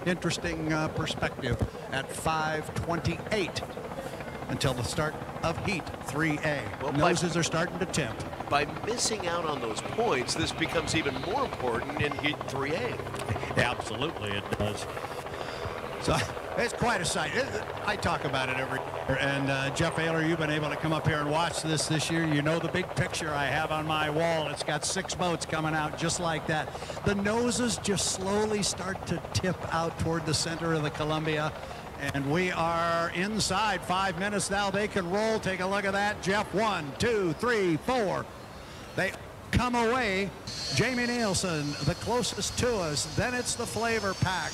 interesting perspective at 5:28 until the start of Heat 3A. Well, noses are starting to tip. By missing out on those points, this becomes even more important in Heat 3A. Yeah, absolutely, it does. So it's quite a sight. I talk about it every year. And Jeff Ayler, you've been able to come up here and watch this year. You know the big picture I have on my wall. It's got 6 boats coming out just like that. The noses just slowly start to tip out toward the center of the Columbia. And we are inside 5 minutes now. They can roll. Take a look at that. Jeff, 1, 2, 3, 4. They come away. Jamie Nielsen, the closest to us. Then it's the Flavor Pack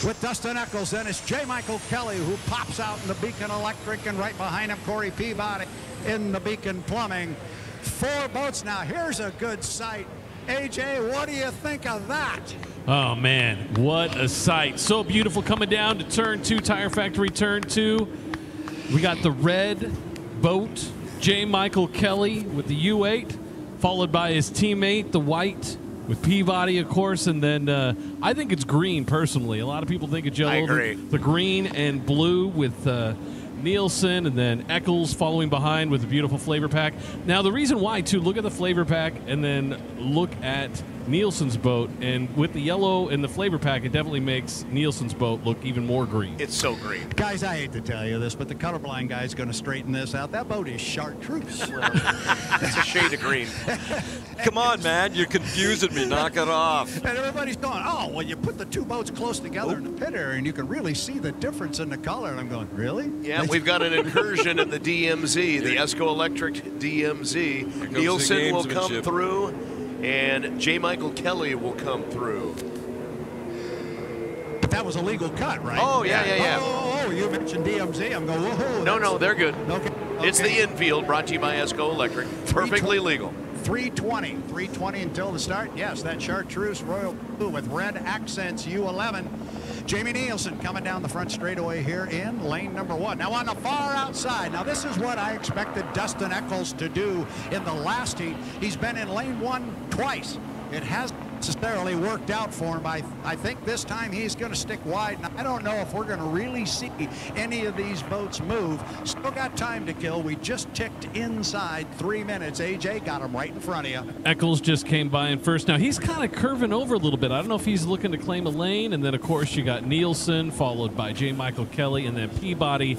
with Dustin Eccles. Then it's J. Michael Kelly, who pops out in the Beacon Electric, and right behind him, Corey Peabody in the Beacon Plumbing. 4 boats now. Here's a good sight. AJ, what do you think of that? Oh, man, what a sight. So beautiful coming down to turn 2, Tire Factory turn 2. We got the red boat, J. Michael Kelly with the U8, followed by his teammate, the white, with Peabody, of course, and then I think it's green, personally. A lot of people think it's yellow. I agree. The green and blue with Nielsen, and then Eccles following behind with the beautiful Flavor Pack. Now, the reason why, too, look at the Flavor Pack and then look at Nielsen's boat, and with the yellow and the Flavor Pack, it definitely makes Nielsen's boat look even more green. It's so green. Guys, I hate to tell you this, but the colorblind guy is going to straighten this out. That boat is chartreuse. Well, it's a shade of green. Come on, man. You're confusing me. Knock it off. And everybody's going, oh, well, you put the 2 boats close together in the pit area, and you can really see the difference in the color. And I'm going, really? Yeah, we've got an incursion in the DMZ, the ESCO Electric DMZ. Nielsen will come through, and J. Michael Kelly will come through. But that was a legal cut, right? Oh, yeah. Oh, you mentioned DMZ. I'm going, whoa. No, they're good. Okay. It's the infield, brought to you by ESCO Electric. Perfectly legal. 320 until the start. Yes, that chartreuse royal blue with red accents, U11. Jamie Nielsen coming down the front straightaway here in lane number 1. Now on the far outside, now this is what I expected Dustin Eccles to do in the last heat. He's been in lane 1 twice. It hasn't necessarily worked out for him. I think this time he's going to stick wide. Now, I don't know if we're going to really see any of these boats move. Still got time to kill. We just ticked inside 3 minutes. AJ got him right in front of you. Eccles just came by in first. Now, he's kind of curving over a little bit. I don't know if he's looking to claim a lane. And then, of course, you got Nielsen, followed by J. Michael Kelly, and then Peabody,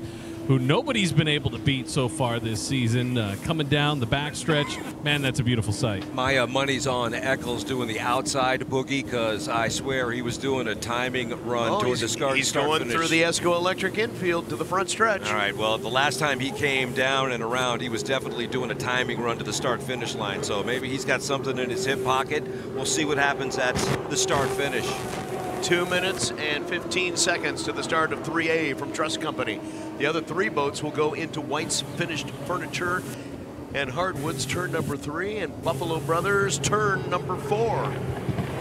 who nobody's been able to beat so far this season, coming down the backstretch. Man, that's a beautiful sight. My money's on Eccles doing the outside boogie, because I swear he was doing a timing run towards the start. He's going through the ESCO Electric infield to the front stretch. All right, well, the last time he came down and around, he was definitely doing a timing run to the start-finish line. So maybe he's got something in his hip pocket. We'll see what happens at the start-finish. 2 minutes and 15 seconds to the start of 3A from Truss Company. The other 3 boats will go into White's Finished Furniture and Hardwoods turn number 3, and Buffalo Brothers turn number 4.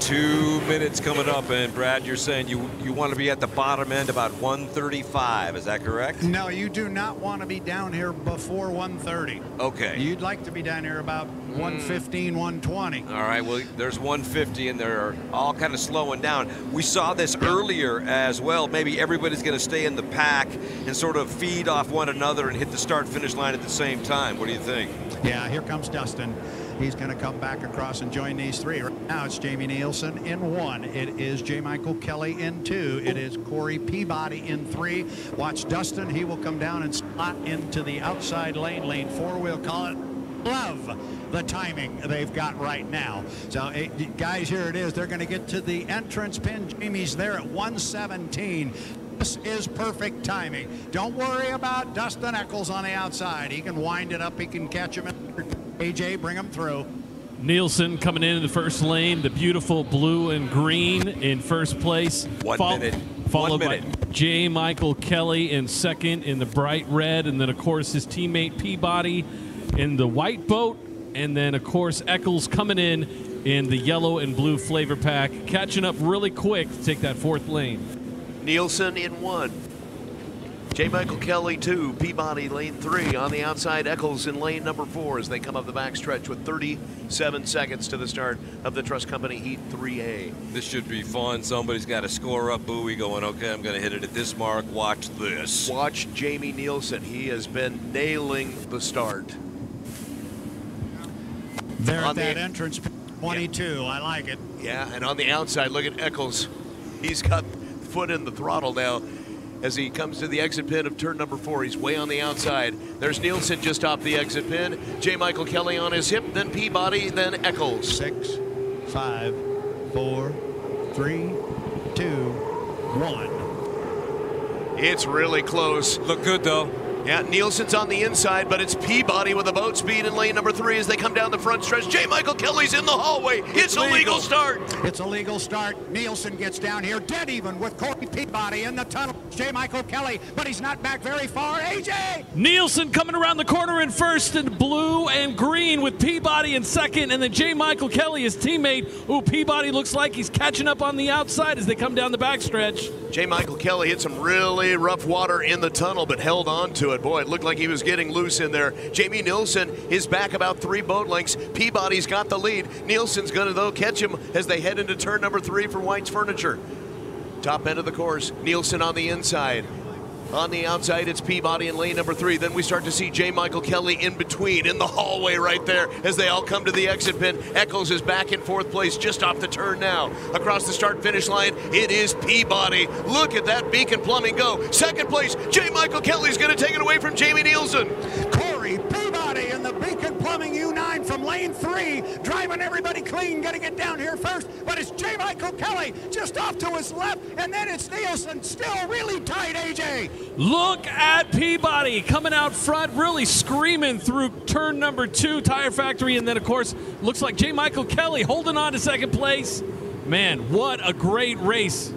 2 minutes coming up, and Brad, you're saying you want to be at the bottom end about 1:35. Is that correct? No, you do not want to be down here before 1:30. Okay. You'd like to be down here about 1:15, 1:20. All right, well, there's 150, and they're all kind of slowing down. We saw this earlier as well. Maybe everybody's going to stay in the pack and sort of feed off one another and hit the start-finish line at the same time. What do you think? Yeah, here comes Dustin. He's going to come back across and join these 3. Right now it's Jamie Nielsen in 1. It is J. Michael Kelly in 2. It is Corey Peabody in 3. Watch Dustin. He will come down and slot into the outside lane, lane 4. We'll call it. Love the timing they've got right now. So, guys, here it is. They're going to get to the entrance pin. Jamie's there at 1:17. This is perfect timing. Don't worry about Dustin Eccles on the outside. He can wind it up. He can catch him. AJ, bring him through. Nielsen coming in the first lane, the beautiful blue and green in first place. 1 minute. Followed by J. Michael Kelly in second in the bright red, and then, of course, his teammate Peabody in the white boat, and then, of course, Eccles coming in the yellow and blue Flavor Pack, catching up really quick to take that 4th lane. Nielsen in 1. J. Michael Kelly 2, Peabody lane 3. On the outside, Eccles in lane number 4 as they come up the backstretch with 37 seconds to the start of the Trust Company Heat 3A. This should be fun. Somebody's got a score up buoy going, okay, I'm going to hit it at this mark. Watch this. Watch Jamie Nielsen. He has been nailing the start. There at that entrance, 22. Yeah. I like it. Yeah, and on the outside, look at Eccles. He's got foot in the throttle now as he comes to the exit pin of turn number 4. He's way on the outside. There's Nielsen just off the exit pin. J. Michael Kelly on his hip, then Peabody, then Eccles. 6, 5, 4, 3, 2, 1. It's really close. Look good, though. Yeah, Nielsen's on the inside, but it's Peabody with a boat speed in lane number 3 as they come down the front stretch. J. Michael Kelly's in the hallway. It's a legal start. It's a legal start. Nielsen gets down here dead even with Corey Peabody in the tunnel. J. Michael Kelly, but he's not back very far. AJ! Nielsen coming around the corner in first in blue and green with Peabody in second, and then J. Michael Kelly, his teammate. Ooh, Peabody looks like he's catching up on the outside as they come down the backstretch. J. Michael Kelly hit some really rough water in the tunnel, but held on to it. Boy, it looked like he was getting loose in there. Jamie Nielsen is back about 3 boat lengths. Peabody's got the lead. Nielsen's going to, though, catch him as they head into turn number 3 for White's Furniture. Top end of the course, Nielsen on the inside. On the outside, it's Peabody in lane number 3. Then we start to see J. Michael Kelly in between, in the hallway right there as they all come to the exit pin. Eccles is back in 4th place, just off the turn now. Across the start-finish line, it is Peabody. Look at that Beacon Plumbing go. 2nd place, J. Michael Kelly's going to take it away from Jamie Nielsen. Corey Peabody in the Beacon Plumbing U9 from lane 3, driving everybody clean, getting it down here first, but it's J. Michael Kelly just off to his left, and then it's Nielsen, still really tight, AJ. Look at Peabody coming out front, really screaming through turn number 2, Tire Factory, and then, of course, looks like J. Michael Kelly holding on to 2nd place. Man, what a great race.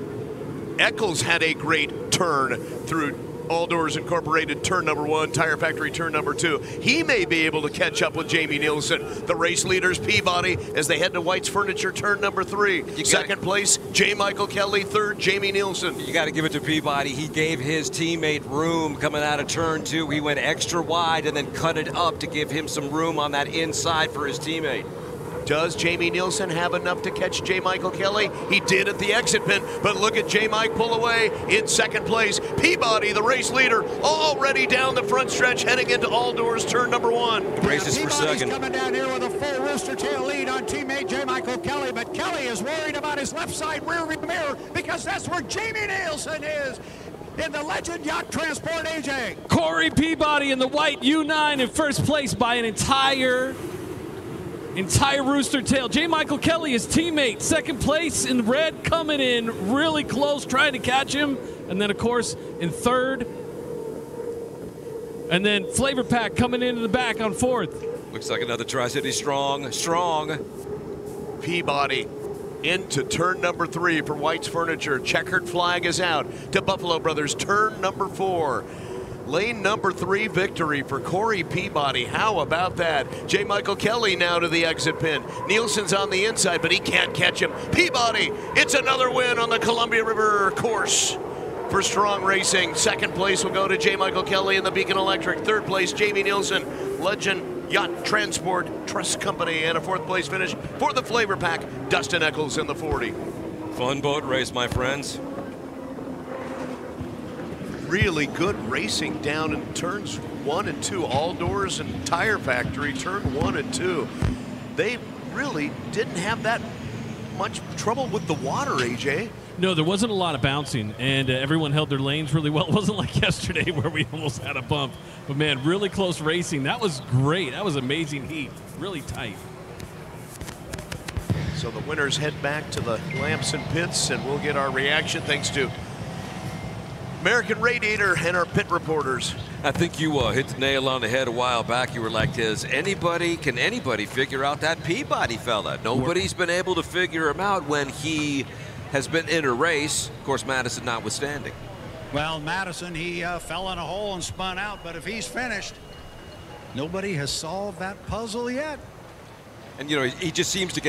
Eccles had a great turn through All Doors Incorporated turn number 1, Tire Factory turn number 2. He may be able to catch up with Jamie Nielsen. The race leaders, Peabody, as they head to White's Furniture turn number 3. 2nd place, J. Michael Kelly. 3rd, Jamie Nielsen. You got to give it to Peabody. He gave his teammate room coming out of turn 2. He went extra wide and then cut it up to give him some room on that inside for his teammate. Does Jamie Nielsen have enough to catch J. Michael Kelly? He did at the exit pin, but look at J. Mike pull away in 2nd place. Peabody, the race leader, already down the front stretch, heading into All Doors turn number 1. Races for 2nd. Coming down here with a full rooster tail lead on teammate J. Michael Kelly, but Kelly is worried about his left side rearview mirror because that's where Jamie Nielsen is. In the Legend Yacht Transport, AJ. Corey Peabody in the white U9 in first place by an entire rooster tail. J. Michael Kelly, his teammate, 2nd place in red, coming in really close, trying to catch him. And then, of course, in 3rd. And then Flavor Pack coming into the back on 4th. Looks like another Tri-City strong. Peabody into turn number 3 for White's Furniture. Checkered flag is out to Buffalo Brothers, turn number 4. Lane number 3 victory for Corey Peabody. How about that? J. Michael Kelly now to the exit pin. Nielsen's on the inside, but he can't catch him. Peabody, it's another win on the Columbia River course for Strong Racing. 2nd place will go to J. Michael Kelly in the Beacon Electric. 3rd place, Jamie Nielsen, Legend Yacht Transport Trust Company. And a 4th place finish for the Flavor Pack, Dustin Eccles in the 40. Fun boat race, my friends. Really good racing down in turns 1 and 2. All Doors and Tire Factory, turn 1 and 2. They really didn't have that much trouble with the water, AJ. No, there wasn't a lot of bouncing, and everyone held their lanes really well. It wasn't like yesterday where we almost had a bump. But, man, really close racing. That was great. That was amazing heat. Really tight. So the winners head back to the Lamson pits, and we'll get our reaction thanks to American Radiator and our pit reporters. I think you hit the nail on the head a while back. You were like, can anybody figure out that Peabody fella? Nobody's been able to figure him out when he has been in a race, of course, Madison notwithstanding. Well, Madison, he fell in a hole and spun out, but if he's finished, nobody has solved that puzzle yet. And, he just seems to get